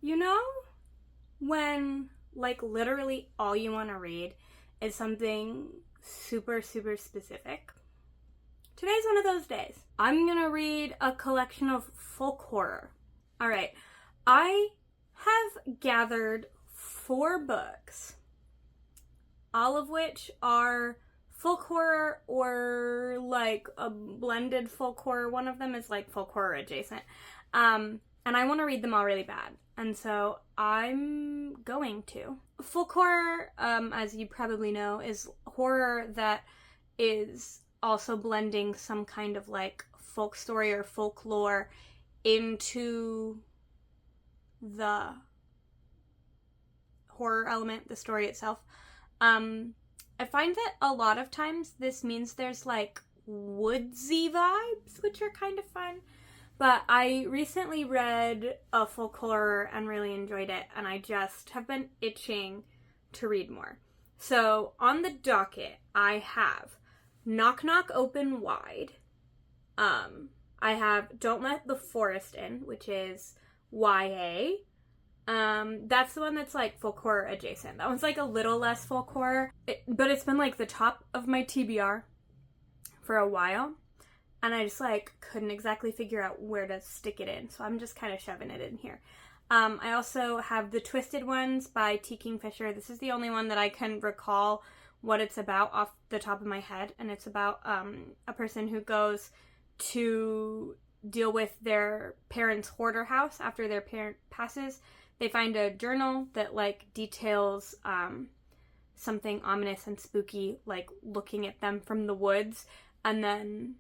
You know, when like literally all you want to read is something super, super specific? Today's one of those days. I'm gonna read a collection of folk horror. Alright, I have gathered 4 books, all of which are folk horror or like a blended folk horror. One of them is like folk horror adjacent. And I want to read them all really bad. And so I'm going to. Folk horror, as you probably know, is horror that is also blending some kind of like folk story or folklore into the horror element, the story itself. I find that a lot of times this means there's like woodsy vibes, which are kind of fun. But I recently read a folk horror and really enjoyed it, and I just have been itching to read more. So on the docket, I have Knock Knock Open Wide. I have Don't Let the Forest In, which is YA. That's the one that's like folk horror adjacent. That one's like a little less folk horror, but it's been like the top of my TBR for a while. And I just like couldn't exactly figure out where to stick it in. So I'm just kind of shoving it in here. I also have The Twisted Ones by Kingfisher. This is the only one that I can recall what it's about off the top of my head. And it's about a person who goes to deal with their parents' hoarder house after their parent passes. They find a journal that like details something ominous and spooky, like looking at them from the woods. And then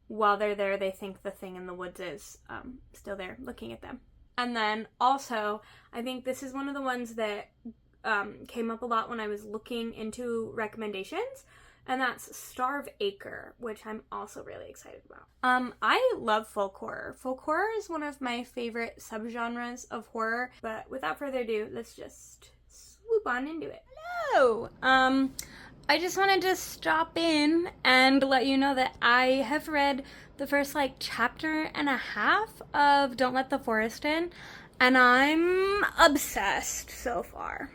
while they're there, they think the thing in the woods is still there looking at them. And then also, I think this is one of the ones that came up a lot when I was looking into recommendations, and that's Starve Acre, which I'm also really excited about. I love folk horror. Folk horror is one of my favorite subgenres of horror, but without further ado, let's just swoop on into it. Hello! I just wanted to stop in and let you know that I have read the first like chapter and a half of Don't Let the Forest In, and I'm obsessed so far.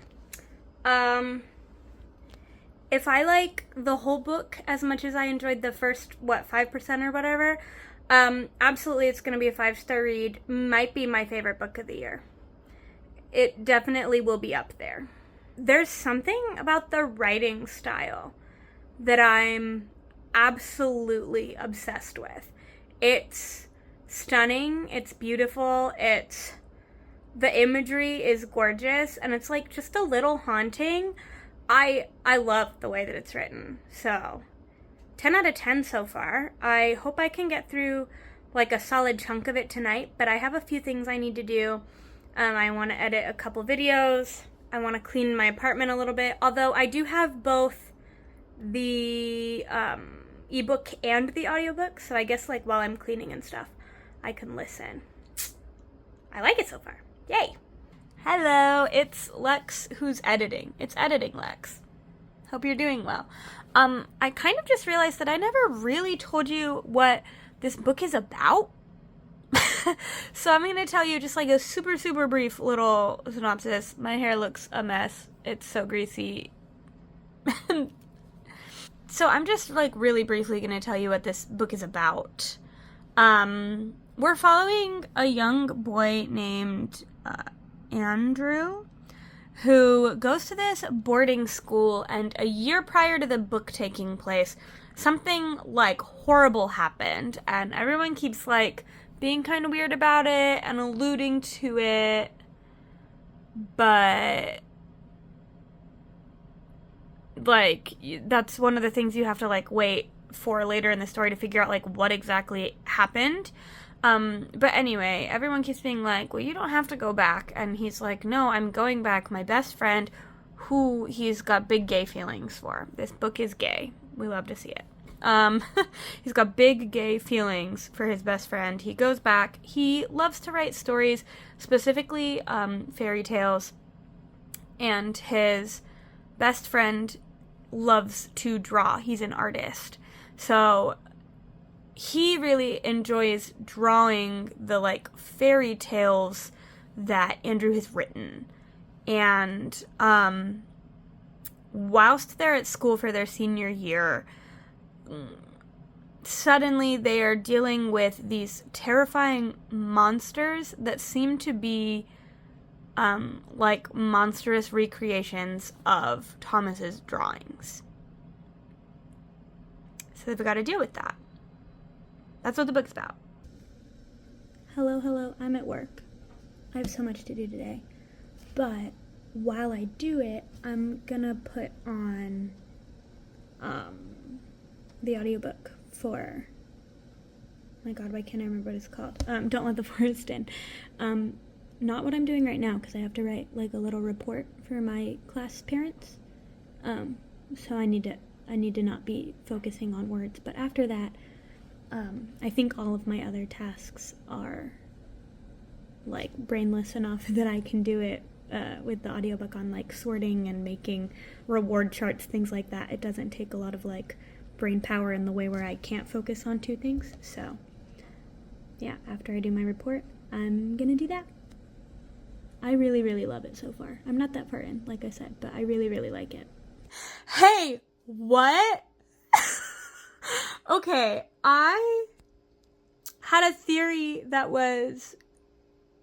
If I like the whole book as much as I enjoyed the first, 5% or whatever, absolutely it's going to be a 5-star read. Might be my favorite book of the year. It definitely will be up there. There's something about the writing style that I'm absolutely obsessed with. It's stunning, it's beautiful, the imagery is gorgeous, and it's like just a little haunting. I love the way that it's written. So 10 out of 10 so far. I hope I can get through like a solid chunk of it tonight, but I have a few things I need to do. I want to edit a couple videos. I want to clean my apartment a little bit, although I do have both the ebook and the audiobook, so I guess like while I'm cleaning and stuff, I can listen. I like it so far. Yay! Hello, it's Lex who's editing. It's editing Lex. Hope you're doing well. I kind of just realized that I never really told you what this book is about. So I'm going to tell you just like a super, super brief little synopsis. My hair looks a mess. It's so greasy. So I'm just like really briefly going to tell you what this book is about. We're following a young boy named Andrew, who goes to this boarding school, and a year prior to the book taking place, something like horrible happened, and everyone keeps like being kind of weird about it and alluding to it, but like that's one of the things you have to like wait for later in the story to figure out like what exactly happened. But anyway, everyone keeps being like, well, you don't have to go back, and he's like, no, I'm going back. My best friend, who he's got big gay feelings for. This book is gay. We love to see it. He's got big gay feelings for his best friend. He goes back. He loves to write stories, specifically fairy tales, and his best friend loves to draw. He's an artist. So he really enjoys drawing the like fairy tales that Andrew has written. And whilst they're at school for their senior year, suddenly they are dealing with these terrifying monsters that seem to be like monstrous recreations of Thomas's drawings. So they've got to deal with that. That's what the book's about. Hello, I'm at work. I have so much to do today. But while I do it, I'm gonna put on the audiobook for, my god, why can't I remember what it's called? Don't Let the Forest In. Not what I'm doing right now, because I have to write like a little report for my class parents. So I need to not be focusing on words. But after that, I think all of my other tasks are like brainless enough that I can do it with the audiobook on, like sorting and making reward charts, things like that. It doesn't take a lot of like brain power in the way where I can't focus on two things. So yeah, after I do my report, I'm gonna do that. I really, really love it so far. I'm not that far in, like I said, but I really, really like it. Hey, what? Okay, I had a theory that was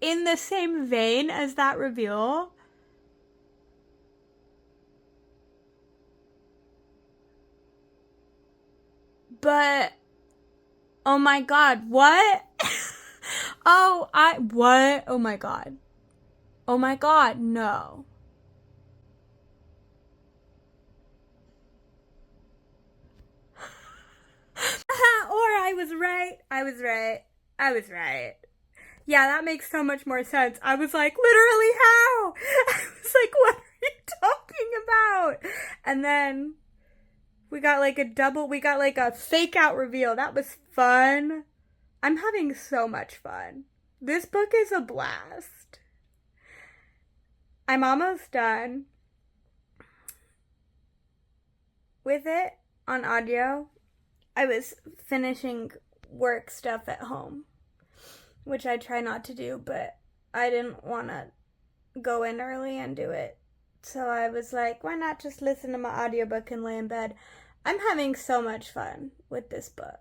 in the same vein as that reveal. But, oh my god, what? What? Oh my god. Oh my god, no. Or I was right. Yeah, that makes so much more sense. I was like, literally how? I was like, what are you talking about? And then we got like a fake out reveal. That was fun. I'm having so much fun. This book is a blast. I'm almost done with it on audio. I was finishing work stuff at home, which I try not to do, but I didn't want to go in early and do it. So I was like, why not just listen to my audiobook and lay in bed? I'm having so much fun with this book.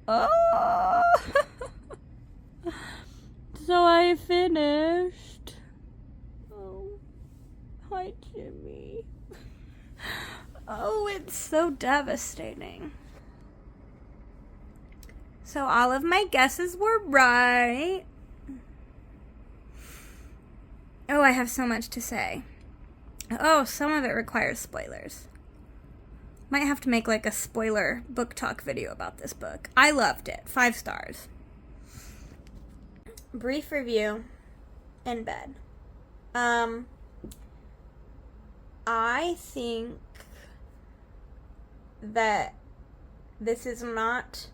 Oh. So I finished. Oh, hi, Jimmy. Oh, it's so devastating. So all of my guesses were right. Oh, I have so much to say. Oh, some of it requires spoilers. Might have to make like a spoiler book talk video about this book. I loved it. 5 stars. Brief review in bed. I think that this is not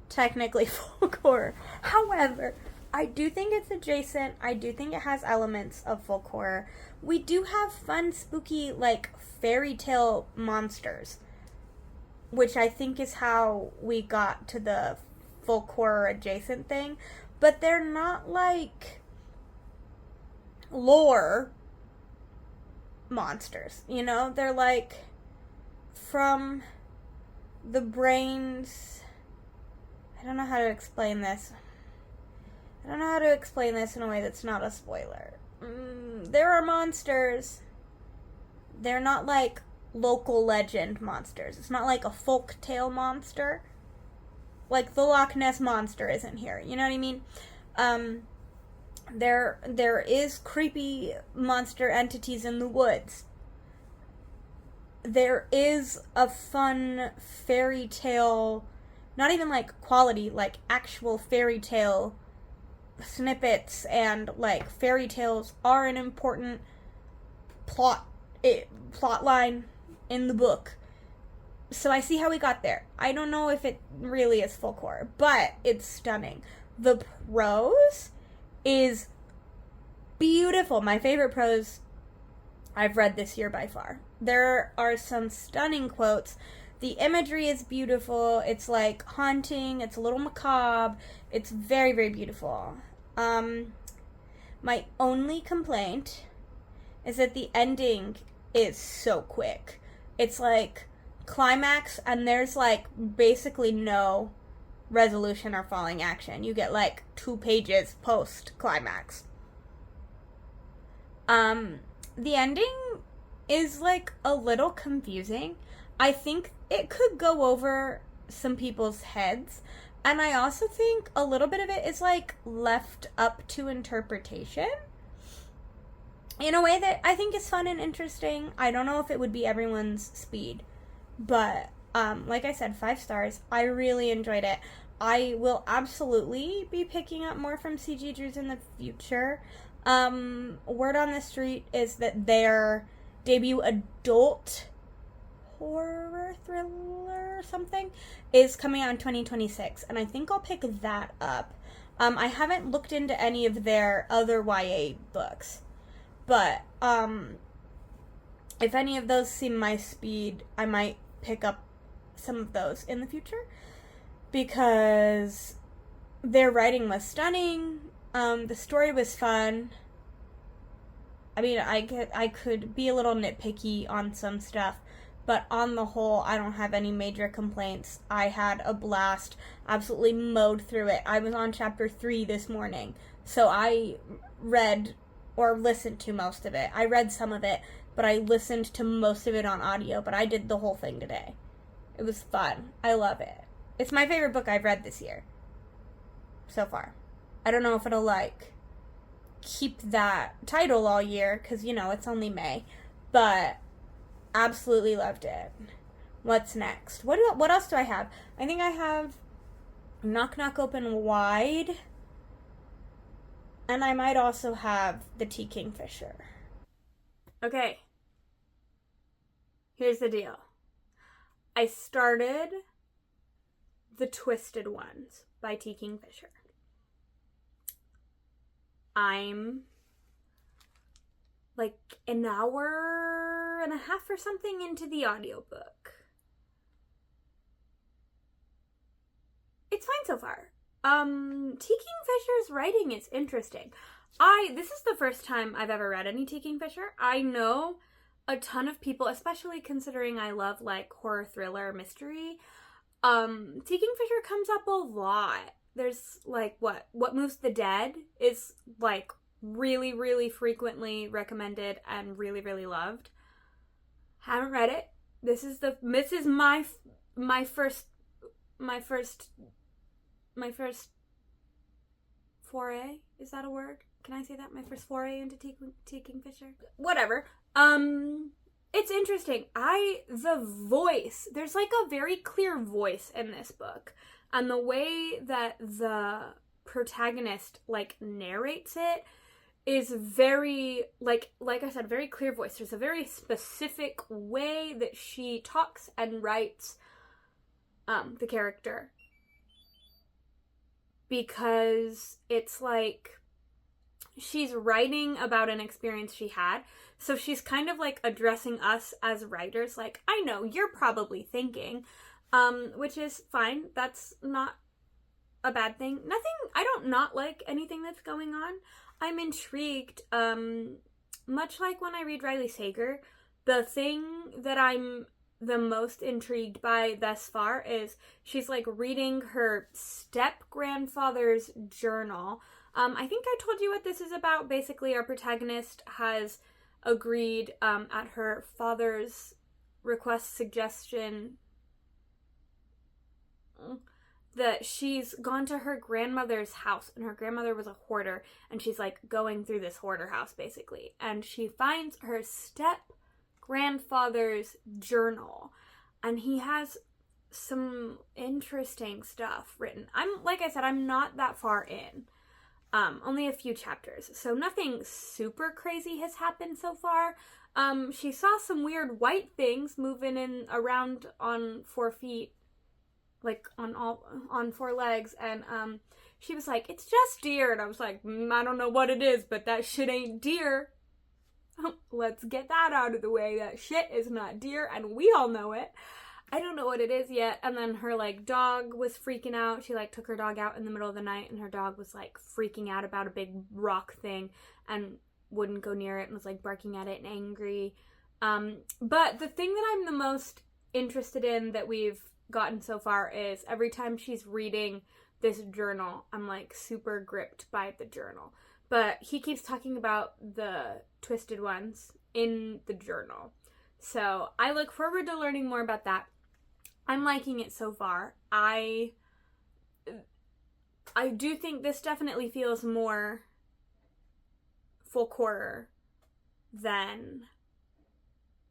technically folk horror. However, I do think it's adjacent. I do think it has elements of folk horror. We do have fun, spooky, like, fairy tale monsters, which I think is how we got to the folk horror adjacent thing. But they're not, like, lore monsters, you know? They're, like, from the brains... I don't know how to explain this. I don't know how to explain this in a way that's not a spoiler. There are monsters. They're not like local legend monsters. It's not like a folk tale monster. Like the Loch Ness Monster isn't here. You know what I mean? There is creepy monster entities in the woods. There is a fun fairy tale, not even like quality, like actual fairy tale snippets, and like fairy tales are an important plot line in the book. So I see how we got there. I don't know if it really is folk horror, but it's stunning. The prose is beautiful. My favorite prose I've read this year by far. There are some stunning quotes. The imagery is beautiful. It's like haunting. It's a little macabre. It's very, very beautiful. My only complaint is that the ending is so quick. It's like climax, and there's like basically no resolution or falling action. You get like 2 pages post climax. The ending is like a little confusing. I think it could go over some people's heads, and I also think a little bit of it is like left up to interpretation in a way that I think is fun and interesting. I don't know if it would be everyone's speed, but like I said, 5 stars. I really enjoyed it. I will absolutely be picking up more from C.G. Drews in the future. Word on the street is that their debut adult horror thriller or something is coming out in 2026, and I think I'll pick that up. I haven't looked into any of their other YA books, but if any of those seem my speed, I might pick up some of those in the future, because their writing was stunning. The story was fun. I mean, I could be a little nitpicky on some stuff, but on the whole, I don't have any major complaints. I had a blast, absolutely mowed through it. I was on chapter 3 this morning, so I read or listened to most of it. I read some of it, but I listened to most of it on audio, but I did the whole thing today. It was fun. I love it. It's my favorite book I've read this year, so far. I don't know if it'll, like, keep that title all year, because, you know, it's only May, but absolutely loved it. What's next? What else do I have? I think I have Knock Knock Open Wide, and I might also have the Kingfisher. Okay. Here's the deal. I started The Twisted Ones by Kingfisher. I'm like an hour and a half or something into the audiobook. It's fine so far. Kingfisher's writing is interesting. This is the first time I've ever read any Kingfisher. I know a ton of people, especially considering I love like horror, thriller, mystery. Kingfisher comes up a lot. There's like What Moves the Dead is like really, really frequently recommended and really, really loved. Haven't read it. This is my first foray. Is that a word? Can I say that? My first foray into Kingfisher? Whatever. It's interesting. The voice, there's like a very clear voice in this book. And the way that the protagonist like narrates it is very, like I said, very clear voice. There's a very specific way that she talks and writes the character. Because it's like she's writing about an experience she had. So she's kind of like addressing us as writers. Like, I know you're probably thinking, which is fine. That's not a bad thing. I don't not like anything that's going on. I'm intrigued. Much like when I read Riley Sager, the thing that I'm the most intrigued by thus far is she's like reading her step-grandfather's journal. I think I told you what this is about. Basically, our protagonist has agreed at her father's suggestion that she's gone to her grandmother's house, and her grandmother was a hoarder, and she's like going through this hoarder house basically, and she finds her grandfather's journal, and he has some interesting stuff written. Like I said, I'm not that far in. Only a few chapters, so nothing super crazy has happened so far. She saw some weird white things moving around on 4 feet, like on 4 legs, and she was like, "It's just deer," and I was like, "I don't know what it is, but that shit ain't deer." Let's get that out of the way. That shit is not deer, and we all know it. I don't know what it is yet. And then her, like, dog was freaking out. She, like, took her dog out in the middle of the night, and her dog was, like, freaking out about a big rock thing and wouldn't go near it and was, like, barking at it and angry. But the thing that I'm the most interested in that we've gotten so far is every time she's reading this journal, I'm, like, super gripped by the journal. But he keeps talking about the twisted ones in the journal. So I look forward to learning more about that. I'm liking it so far. I do think this definitely feels more full quarter than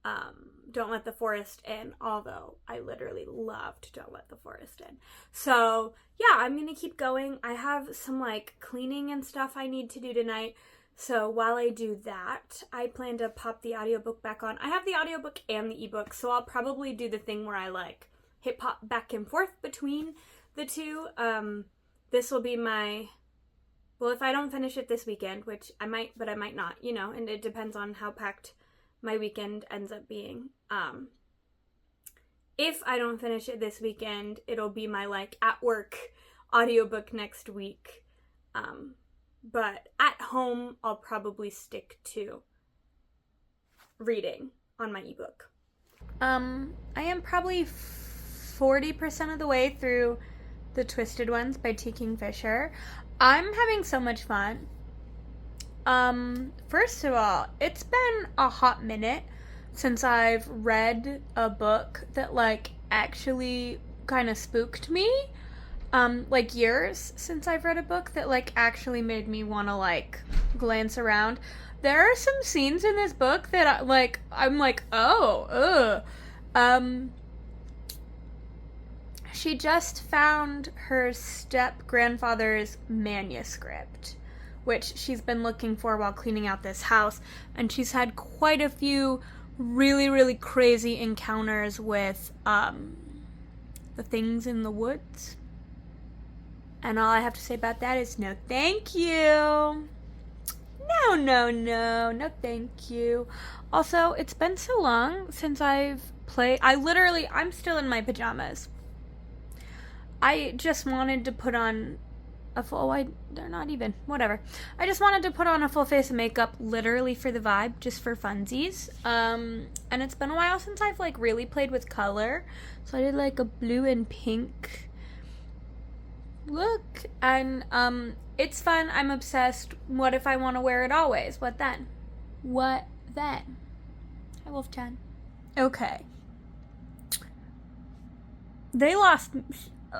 Don't Let the Forest In, although I literally loved Don't Let the Forest In. So yeah, I'm gonna keep going. I have some like cleaning and stuff I need to do tonight. So while I do that, I plan to pop the audiobook back on. I have the audiobook and the ebook, so I'll probably do the thing where I like hit pop back and forth between the two. This will be my, well, if I don't finish it this weekend, which I might, but I might not, you know, and it depends on how packed my weekend ends up being. If I don't finish it this weekend, it'll be my like at work audiobook next week. But at home, I'll probably stick to reading on my ebook. I am probably 40% of the way through The Twisted Ones by Kingfisher. I'm having so much fun. First of all, it's been a hot minute since I've read a book that like actually kind of spooked me. Like years since I've read a book that like actually made me want to like glance around. There are some scenes in this book that I'm like, oh, she just found her step-grandfather's manuscript, which she's been looking for while cleaning out this house, and she's had quite a few really, really crazy encounters with, the things in the woods. And all I have to say about that is no thank you. No thank you. Also, it's been so long since I've played. I'm still in my pajamas. I just wanted to put on a full, they're not even, whatever. I just wanted to put on a full face of makeup literally for the vibe, just for funsies. And it's been a while since I've like really played with color. So I did like a blue and pink look, and it's fun. I'm obsessed. What if I want to wear it always? What then? Hi, Wolf-chan. Okay.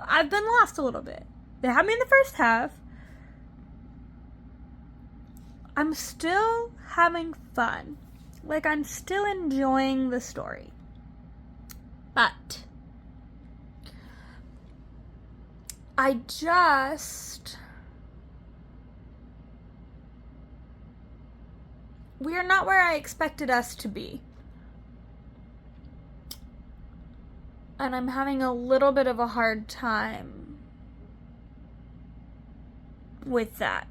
I've been lost a little bit. They had me in the first half. I'm still having fun. Like, I'm still enjoying the story. But we are not where I expected us to be. And I'm having a little bit of a hard time with that.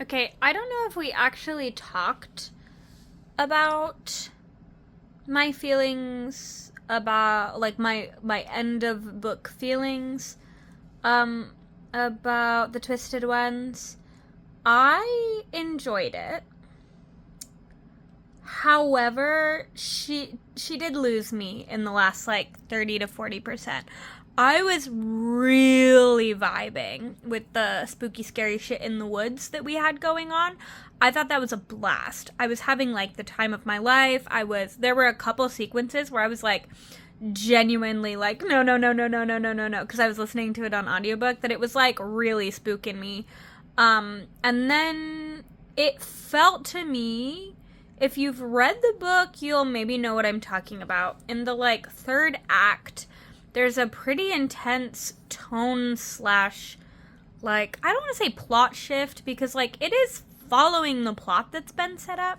Okay, I don't know if we actually talked about my feelings about, like, my end of book feelings about The Twisted Ones. I enjoyed it. However, she did lose me in the last, like, 30 to 40%. I was really vibing with the spooky, scary shit in the woods that we had going on. I thought that was a blast. I was having, like, the time of my life. There were a couple sequences where I was, like, genuinely, like, no, because I was listening to it on audiobook, that it was, like, really spooking me. And then it felt to me, if you've read the book, you'll maybe know what I'm talking about. In the, like, third act, there's a pretty intense tone / like, I don't want to say plot shift, because, like, it is following the plot that's been set up,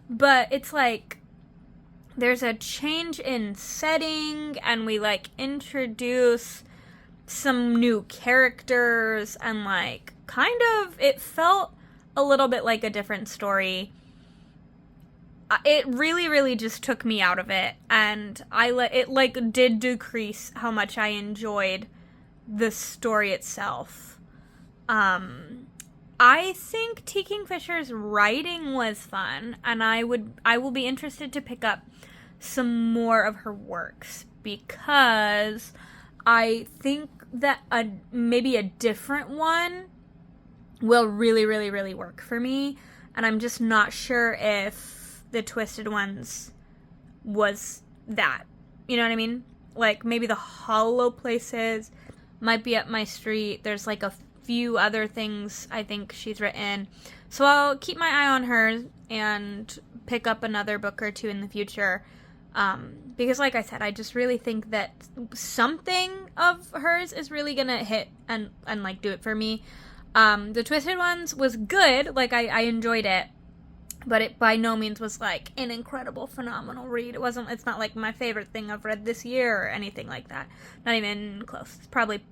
but it's, like, there's a change in setting, and we, like, introduce some new characters, and, like, kind of, it felt a little bit like a different story. it really, really just took me out of it, and it like did decrease how much I enjoyed the story itself. I think T. Kingfisher's writing was fun, and I will be interested to pick up some more of her works, because I think that maybe a different one will really, really, really work for me, and I'm just not sure if The Twisted Ones was that. You know what I mean? Like, maybe The Hollow Places might be up my street. There's like a few other things I think she's written. So I'll keep my eye on her and pick up another book or two in the future. Because like I said, I just really think that something of hers is really gonna hit and like do it for me. The Twisted Ones was good. Like, I enjoyed it. But it by no means was like an incredible, phenomenal read. It's not like my favorite thing I've read this year or anything like that. Not even close.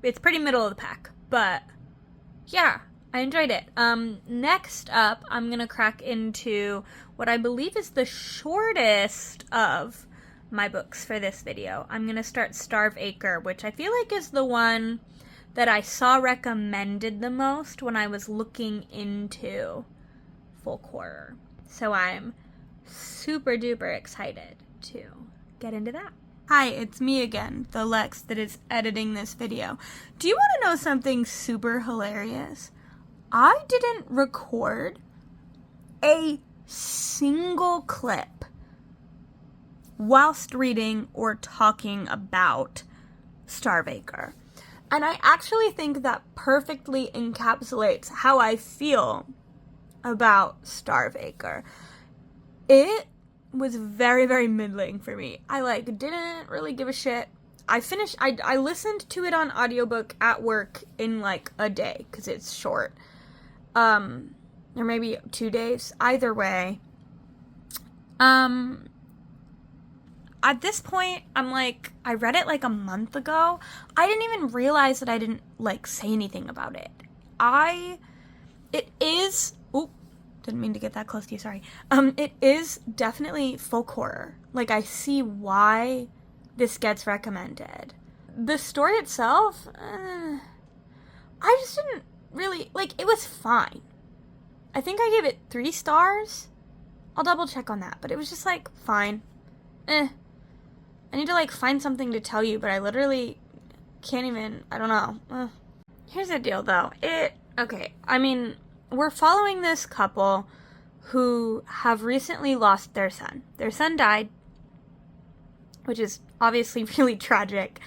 It's pretty middle of the pack. But yeah, I enjoyed it. Next up, I'm gonna crack into what I believe is the shortest of my books for this video. I'm gonna start Starve Acre, which I feel like is the one that I saw recommended the most when I was looking into folk horror. So I'm super duper excited to get into that. Hi, it's me again, the Lex that is editing this video. Do you want to know something super hilarious? I didn't record a single clip whilst reading or talking about Starve Acre. And I actually think that perfectly encapsulates how I feel about Starve Acre. It was very, very middling for me. I didn't really give a shit. I listened to it on audiobook at work in like a day, because it's short. Or maybe 2 days. Either way. At this point, I'm like, I read it like a month ago. I didn't even realize that I didn't like say anything about it. Didn't mean to get that close to you, sorry. It is definitely folk horror. Like, I see why this gets recommended. The story itself, I just didn't really, like, it was fine. I think I gave it 3 stars. I'll double check on that, but it was just like, fine. I need to like find something to tell you, but I literally can't even, I don't know. Here's the deal though. We're following this couple who have recently lost their son. Their son died, which is obviously really tragic,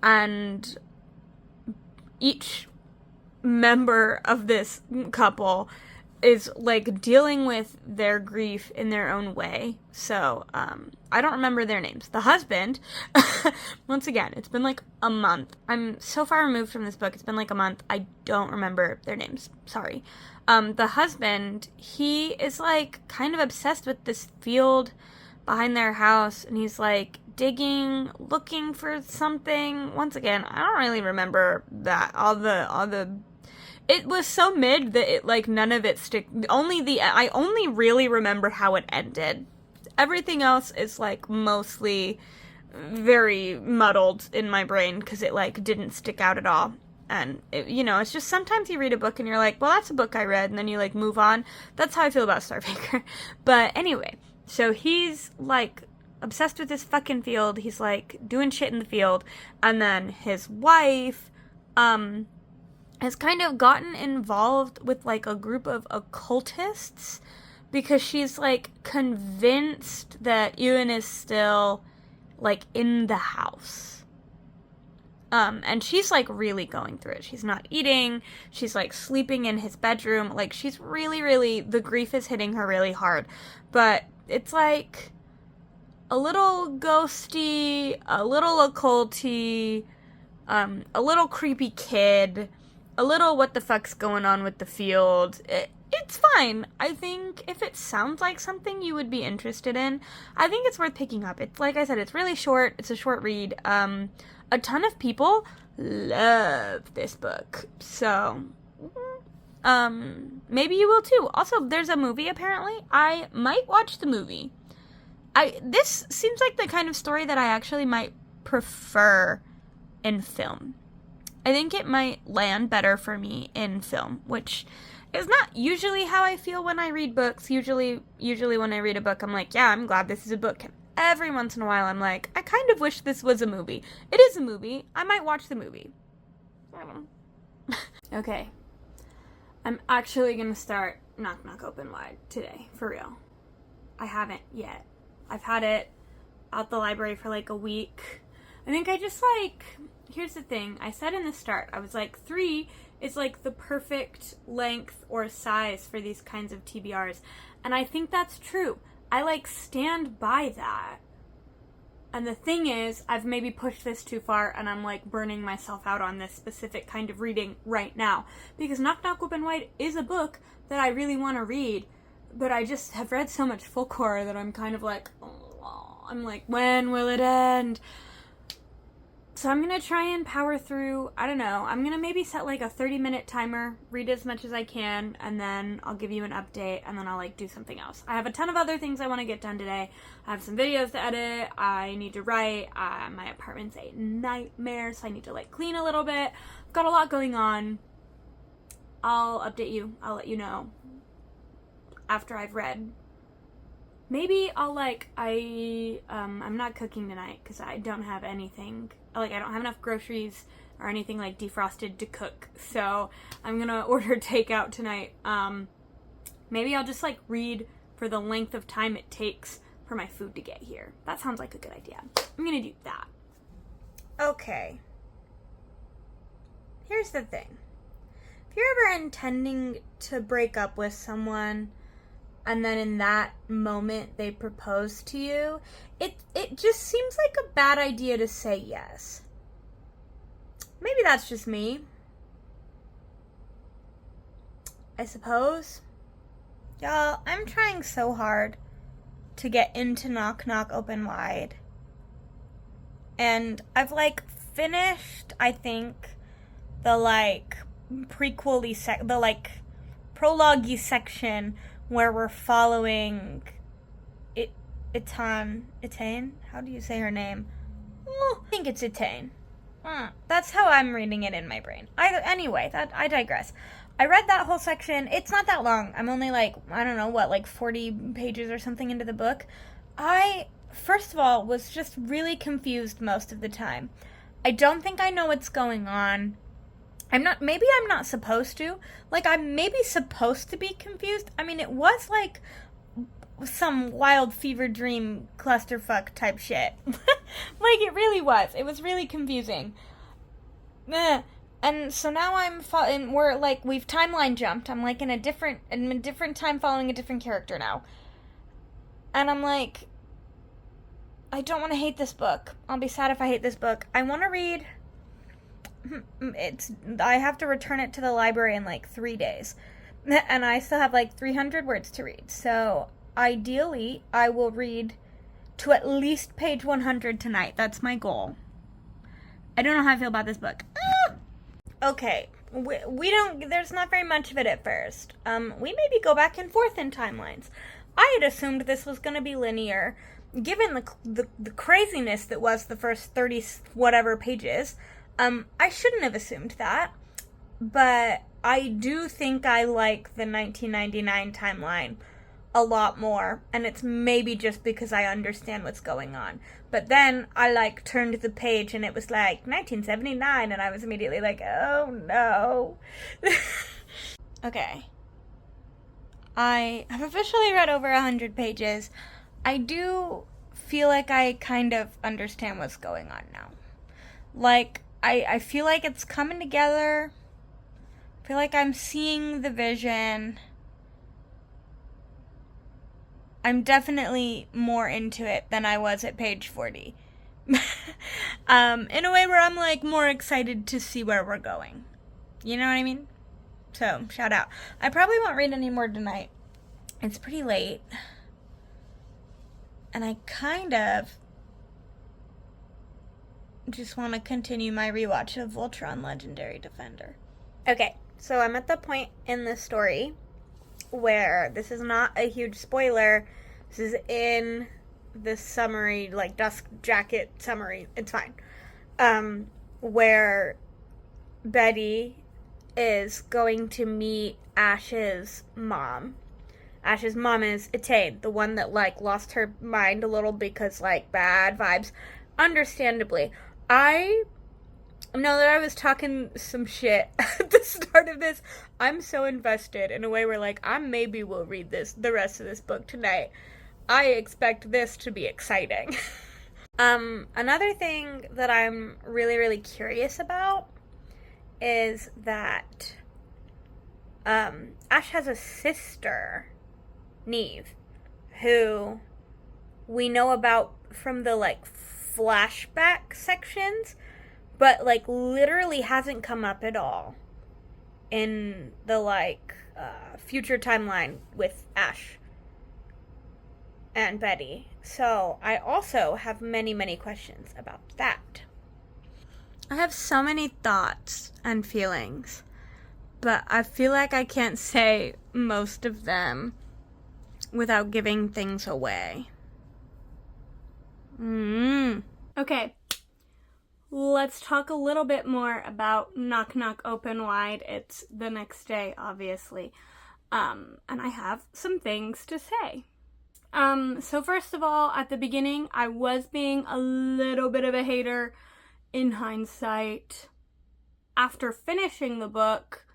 and each member of this couple is like dealing with their grief in their own way. So, I don't remember their names. The husband, once again, it's been like a month. I'm so far removed from this book. It's been like a month. I don't remember their names. Sorry. The husband, he is like kind of obsessed with this field behind their house, and he's like digging, looking for something. Once again, I don't really remember that. It was so mid that it like none of it I only really remember how it ended. Everything else is like mostly very muddled in my brain because it like didn't stick out at all. And it's just sometimes you read a book and you're like, well, that's a book I read, and then you like move on. That's how I feel about Starve Acre. But anyway, so he's like obsessed with this fucking field. He's like doing shit in the field, and then his wife has kind of gotten involved with like a group of occultists because she's like convinced that Ewan is still like in the house. And she's like really going through it. She's not eating. She's like sleeping in his bedroom. Like, she's really, really, the grief is hitting her really hard. But it's like a little ghosty, a little occulty, a little creepy kid, a little what the fuck's going on with the field. It's fine. I think if it sounds like something you would be interested in, I think it's worth picking up. It's like I said, it's really short. It's a short read. A ton of people love this book. So, Maybe you will too. Also, there's a movie apparently. I might watch the movie. This seems like the kind of story that I actually might prefer in film. I think it might land better for me in film, which is not usually how I feel when I read books. Usually when I read a book, I'm like, yeah, I'm glad this is a book. And every once in a while, I'm like, I kind of wish this was a movie. It is a movie. I might watch the movie. I don't know. Okay. I'm actually gonna start Knock Knock Open Wide today, for real. I haven't yet. I've had it out the library for like a week. I think I just here's the thing. I said in the start, I was like, 3 is like the perfect length or size for these kinds of TBRs. And I think that's true. I stand by that. And the thing is, I've maybe pushed this too far and I'm burning myself out on this specific kind of reading right now. Because Knock Knock Open Wide is a book that I really want to read, but I just have read so much folklore that I'm kind of when will it end? So I'm going to try and power through, I don't know, I'm going to maybe set a 30-minute timer, read as much as I can, and then I'll give you an update, and then I'll do something else. I have a ton of other things I want to get done today. I have some videos to edit, I need to write, my apartment's a nightmare, so I need to clean a little bit. I've got a lot going on. I'll update you, I'll let you know after I've read. Maybe I'll I'm not cooking tonight because I don't have anything, I don't have enough groceries or anything defrosted to cook, so I'm gonna order takeout tonight. Maybe I'll just read for the length of time it takes for my food to get here. That sounds like a good idea. I'm gonna do that. Okay. Here's the thing. If you're ever intending to break up with someone, and then in that moment they propose to you, it just seems like a bad idea to say yes. Maybe that's just me, I suppose. Y'all, I'm trying so hard to get into Knock Knock Open Wide. And I've finished, I think, the prequel-y the prologue-y section where we're following Etain? How do you say her name? I think it's Etain. That's how I'm reading it in my brain. Anyway, I digress. I read that whole section. It's not that long. I'm only 40 pages or something into the book. I, first of all, was just really confused most of the time. I don't think I know what's going on. Maybe I'm not supposed to. I'm maybe supposed to be confused. I mean, it was some wild fever dream clusterfuck type shit. It really was. It was really confusing. And so now we've timeline jumped. I'm in a different time following a different character now. And I'm I don't want to hate this book. I'll be sad if I hate this book. I want to read... I have to return it to the library in 3 days, and I still have 300 words to read, so ideally I will read to at least page 100 tonight. That's my goal. I don't know how I feel about this book. Okay, we don't, there's not very much of it at first. We maybe go back and forth in timelines. I had assumed this was going to be linear, given the craziness that was the first 30 whatever pages. I shouldn't have assumed that, but I do think I like the 1999 timeline a lot more, and it's maybe just because I understand what's going on. But then I turned the page and it was 1979, and I was immediately oh no. Okay. I have officially read over 100 pages. I do feel like I kind of understand what's going on now. I feel like it's coming together. I feel like I'm seeing the vision. I'm definitely more into it than I was at page 40. In a way where I'm more excited to see where we're going. You know what I mean? So, shout out. I probably won't read any more tonight. It's pretty late. And I kind of just want to continue my rewatch of Voltron Legendary Defender. Okay, So I'm at the point in the story where this is not a huge spoiler. This is in the summary, like Dusk Jacket summary. It's fine. Where Betty is going to meet Ash's mom. Ash's mom is Etain, the one that, like, lost her mind a little because, like, bad vibes. Understandably. I know that I was talking some shit at the start of this. I'm so invested in a way where, like, I maybe will read the rest of this book tonight. I expect this to be exciting. Another thing that I'm really, really curious about is that Ash has a sister, Neve, who we know about from the, like, flashback sections, but, like, literally hasn't come up at all in the, like, future timeline with Ash and Betty. So I also have many, many questions about that. I have so many thoughts and feelings, but I feel like I can't say most of them without giving things away. Okay, let's talk a little bit more about Knock Knock Open Wide. It's the next day, obviously, and I have some things to say. So first of all, at the beginning, I was being a little bit of a hater. In hindsight, after finishing the book,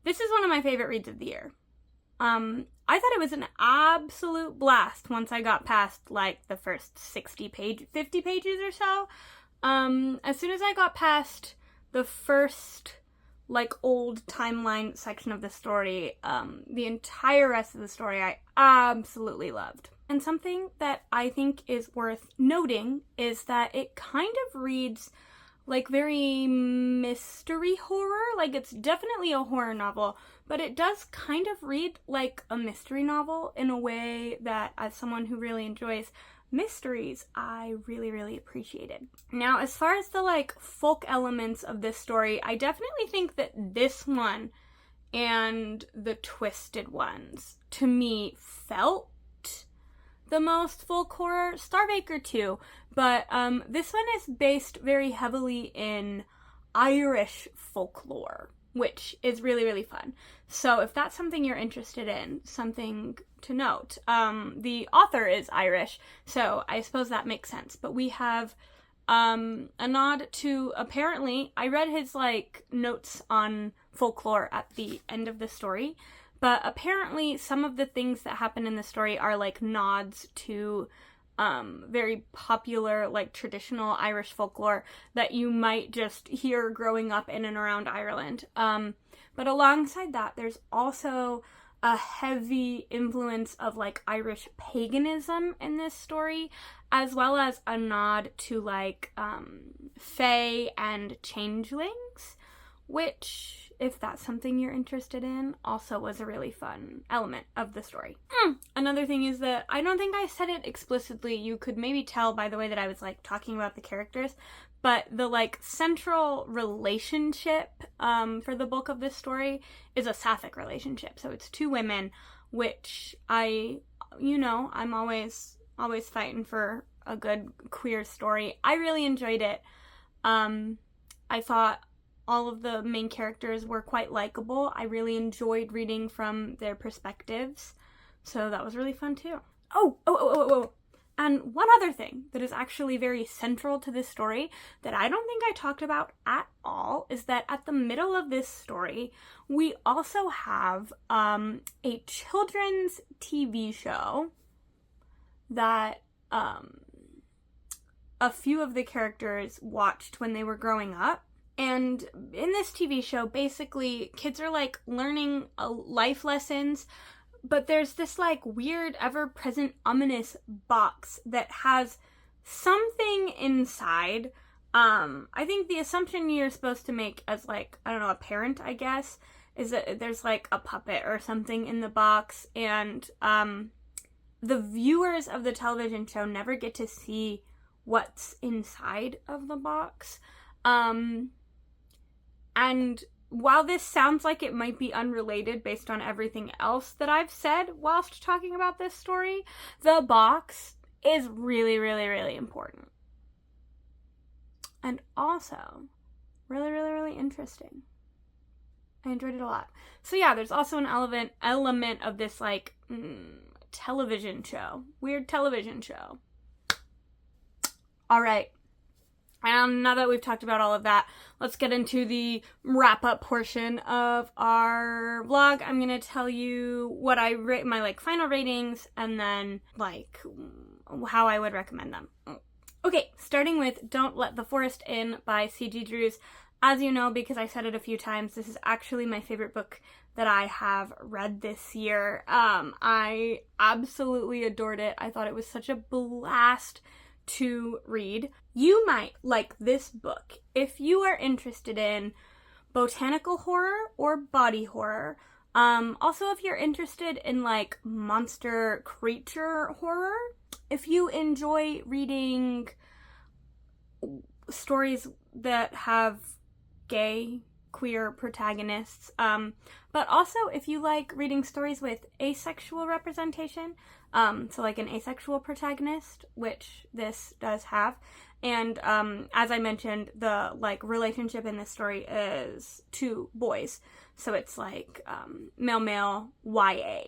this is one of my favorite reads of the year. I thought it was an absolute blast once I got past, like, the first 50 pages or so. As soon as I got past the first, like, old timeline section of the story, the entire rest of the story I absolutely loved. And something that I think is worth noting is that it kind of reads like very mystery horror. Like, it's definitely a horror novel, but it does kind of read like a mystery novel in a way that, as someone who really enjoys mysteries, I really, really appreciated. Now, as far as the, like, folk elements of this story, I definitely think that this one and the Twisted Ones, to me, felt the most folk horror. Starbaker too, but this one is based very heavily in Irish folklore, which is really, really fun. So if that's something you're interested in, something to note. The author is Irish, so I suppose that makes sense. But we have a nod to, apparently, I read his, like, notes on folklore at the end of the story, but apparently some of the things that happen in the story are, like, nods to very popular, like, traditional Irish folklore that you might just hear growing up in and around Ireland. But alongside that, there's also a heavy influence of, like, Irish paganism in this story, as well as a nod to, like, fae and changelings, which, if that's something you're interested in, also was a really fun element of the story. Another thing is that I don't think I said it explicitly. You could maybe tell by the way that I was, like, talking about the characters, but the, like, central relationship for the bulk of this story is a sapphic relationship. So it's two women, which I'm always fighting for a good queer story. I really enjoyed it. I thought all of the main characters were quite likable. I really enjoyed reading from their perspectives, so that was really fun too. Oh. And one other thing that is actually very central to this story that I don't think I talked about at all is that at the middle of this story, we also have a children's TV show that a few of the characters watched when they were growing up. And in this TV show, basically, kids are, like, learning life lessons, but there's this, like, weird, ever-present, ominous box that has something inside. I think the assumption you're supposed to make as, like, I don't know, a parent, I guess, is that there's, like, a puppet or something in the box, and the viewers of the television show never get to see what's inside of the box. And while this sounds like it might be unrelated based on everything else that I've said whilst talking about this story, the box is really, really, really important. And also, really, really, really interesting. I enjoyed it a lot. So yeah, there's also an element of this, like, television show. Weird television show. Alright. And now that we've talked about all of that, let's get into the wrap-up portion of our vlog. I'm gonna tell you what I rate, my, like, final ratings, and then, like, how I would recommend them. Okay, starting with Don't Let the Forest In by C.G. Drews. As you know, because I said it a few times, this is actually my favorite book that I have read this year. I absolutely adored it. I thought it was such a blast to read. You might like this book if you are interested in botanical horror or body horror. Also, if you're interested in, like, monster creature horror. If you enjoy reading stories that have gay, queer protagonists, but also if you like reading stories with asexual representation, so like an asexual protagonist, which this does have, and as I mentioned, the, like, relationship in this story is two boys, so it's like male YA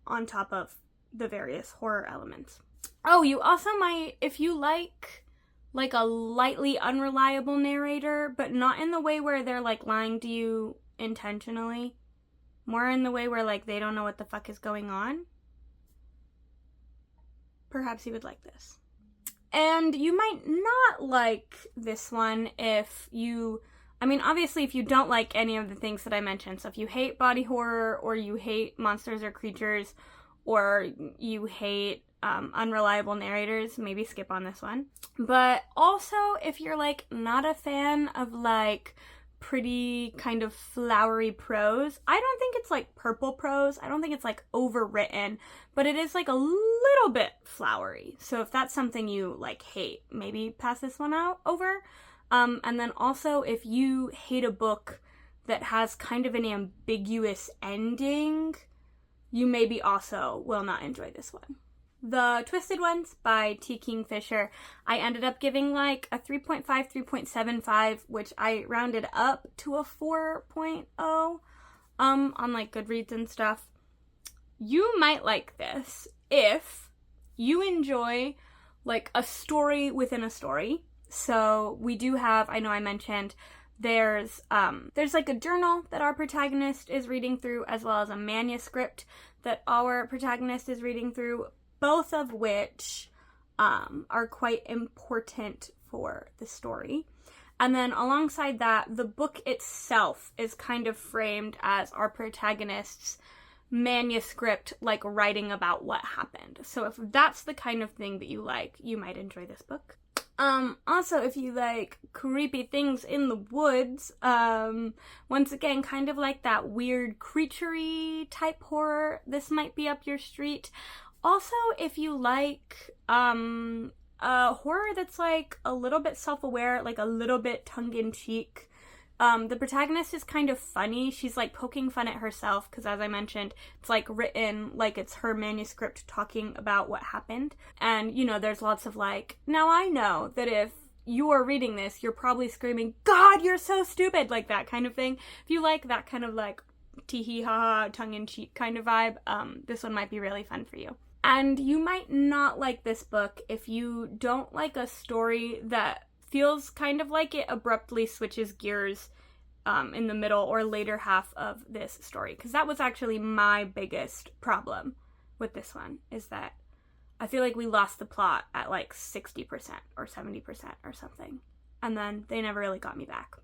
on top of the various horror elements. Oh, you also might, if you like a lightly unreliable narrator, but not in the way where they're, like, lying to you intentionally. More in the way where, like, they don't know what the fuck is going on. Perhaps you would like this. And you might not like this one if you, I mean, obviously if you don't like any of the things that I mentioned. So if you hate body horror, or you hate monsters or creatures, or you hate unreliable narrators, maybe skip on this one. But also, if you're, like, not a fan of, like, pretty kind of flowery prose, I don't think it's, like, purple prose, I don't think it's, like, overwritten, but it is, like, a little bit flowery. So if that's something you, like, hate, maybe pass this one over. And then also, if you hate a book that has kind of an ambiguous ending, you maybe also will not enjoy this one. The Twisted Ones by T. Kingfisher, I ended up giving, like, a 3.5, 3.75, which I rounded up to a 4.0 on, like, Goodreads and stuff. You might like this if you enjoy, like, a story within a story. So we do have, I know I mentioned, there's like a journal that our protagonist is reading through, as well as a manuscript that our protagonist is reading through, both of which are quite important for the story. And then alongside that, the book itself is kind of framed as our protagonist's manuscript, like, writing about what happened. So if that's the kind of thing that you like, you might enjoy this book. Also, if you like creepy things in the woods, once again, kind of like that weird creature-y type horror, this might be up your street. Also, if you like horror that's, like, a little bit self-aware, like a little bit tongue-in-cheek, the protagonist is kind of funny. She's, like, poking fun at herself because, as I mentioned, it's, like, written like it's her manuscript talking about what happened. And, you know, there's lots of, like, now I know that if you are reading this, you're probably screaming, "God, you're so stupid!" like that kind of thing. If you like that kind of, like, tee-hee-ha-ha, tongue-in-cheek kind of vibe, this one might be really fun for you. And you might not like this book if you don't like a story that feels kind of like it abruptly switches gears in the middle or later half of this story. Because that was actually my biggest problem with this one, is that I feel like we lost the plot at, like, 60% or 70% or something. And then they never really got me back.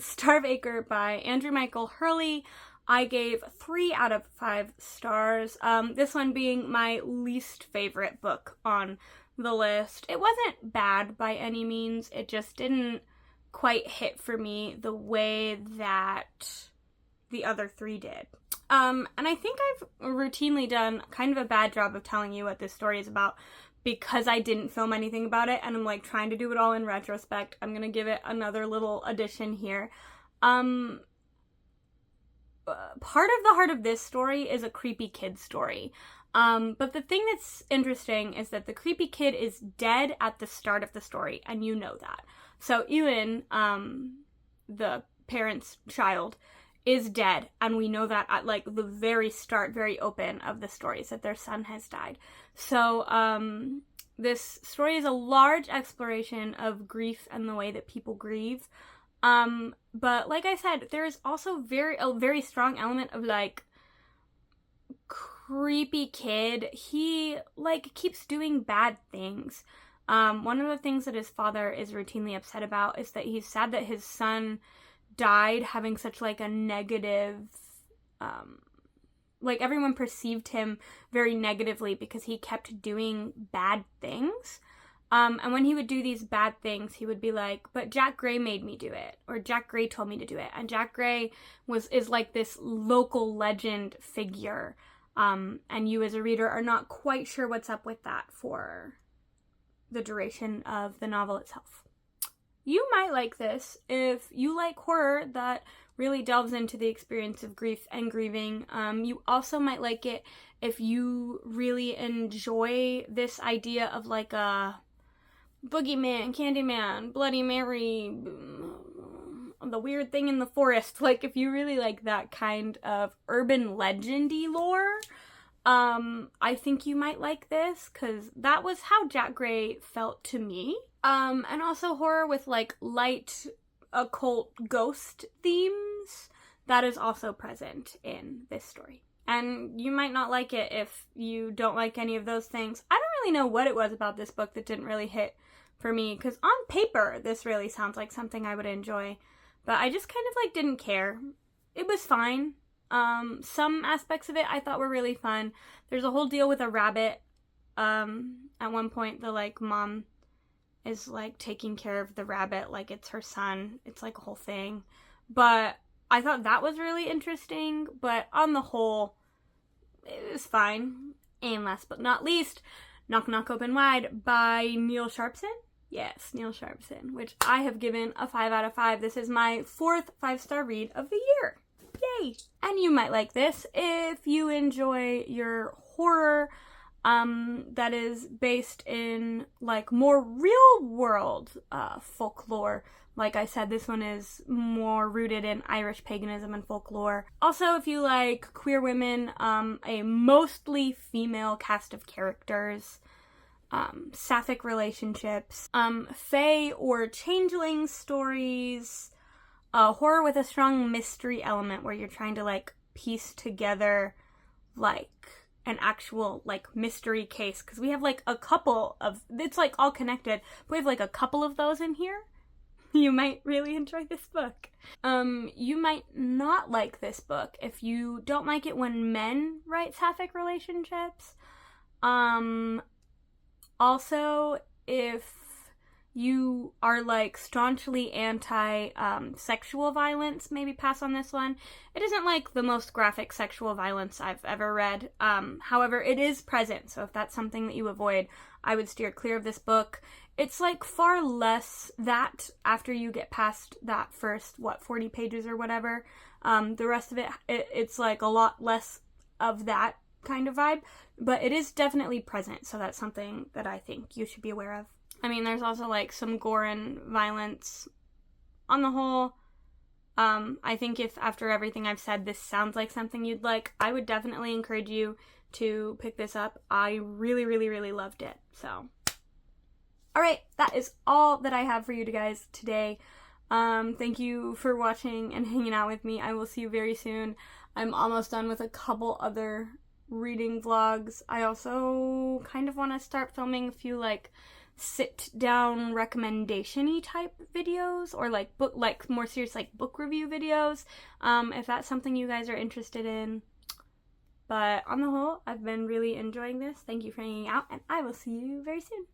Starve Acre by Andrew Michael Hurley. I gave 3 out of 5 stars. This one being my least favorite book on the list. It wasn't bad by any means. It just didn't quite hit for me the way that the other 3 did. And I think I've routinely done kind of a bad job of telling you what this story is about because I didn't film anything about it and I'm, like, trying to do it all in retrospect. I'm gonna give it another little addition here. part of the heart of this story is a creepy kid story. But the thing that's interesting is that the creepy kid is dead at the start of the story, and you know that. So Ewan, the parent's child, is dead, and we know that at like the very start, very open of the story, is that their son has died. So this story is a large exploration of grief and the way that people grieve. But like I said, there is also a very strong element of like creepy kid. He like keeps doing bad things. One of the things that his father is routinely upset about is that he's sad that his son died having such like a negative, like everyone perceived him very negatively because he kept doing bad things. And when he would do these bad things, he would be like, but Jack Gray made me do it, or Jack Gray told me to do it. And Jack Gray is like this local legend figure. And you as a reader are not quite sure what's up with that for the duration of the novel itself. You might like this if you like horror that really delves into the experience of grief and grieving. You also might like it if you really enjoy this idea of like a boogeyman, Candyman, Bloody Mary, the weird thing in the forest. Like if you really like that kind of urban legendy lore, I think you might like this, because that was how Jack Gray felt to me. And also horror with like light occult ghost themes, that is also present in this story. And you might not like it if you don't like any of those things. I don't really know what it was about this book that didn't really hit for me, because on paper this really sounds like something I would enjoy, but I just kind of like didn't care. It was fine. Some aspects of it I thought were really fun. There's a whole deal with a rabbit. At one point the like mom is like taking care of the rabbit like it's her son. It's like a whole thing. But I thought that was really interesting, but on the whole, it was fine. And last but not least, Knock Knock Open Wide by Neil Sharpson. Yes, Neil Sharpson, which I have given a 5 out of 5. This is my 4th 5-star read of the year. Yay! And you might like this if you enjoy your horror that is based in like more real world folklore. Like I said, this one is more rooted in Irish paganism and folklore. Also, if you like queer women, a mostly female cast of characters, sapphic relationships, fae or changeling stories, horror with a strong mystery element where you're trying to like piece together like an actual like mystery case, because we have like a couple of, it's like all connected, but we have like a couple of those in here. You might really enjoy this book. You might not like this book if you don't like it when men write sapphic relationships. Also, if you are like staunchly anti sexual violence, maybe pass on this one. It isn't like the most graphic sexual violence I've ever read. However, it is present, so if that's something that you avoid, I would steer clear of this book. It's like far less that after you get past that first, 40 pages or whatever. The rest of it's like a lot less of that kind of vibe, but it is definitely present, so that's something that I think you should be aware of. I mean, there's also like some gore and violence. On the whole, I think if after everything I've said this sounds like something you'd like, I would definitely encourage you to pick this up. I really, really, really loved it. So, alright, that is all that I have for you guys today. Thank you for watching and hanging out with me. I will see you very soon. I'm almost done with a couple other reading vlogs. I also kind of want to start filming a few like sit down recommendation-y type videos, or like book, like more serious like book review videos, if that's something you guys are interested in. But on the whole, I've been really enjoying this. Thank you for hanging out, and I will see you very soon.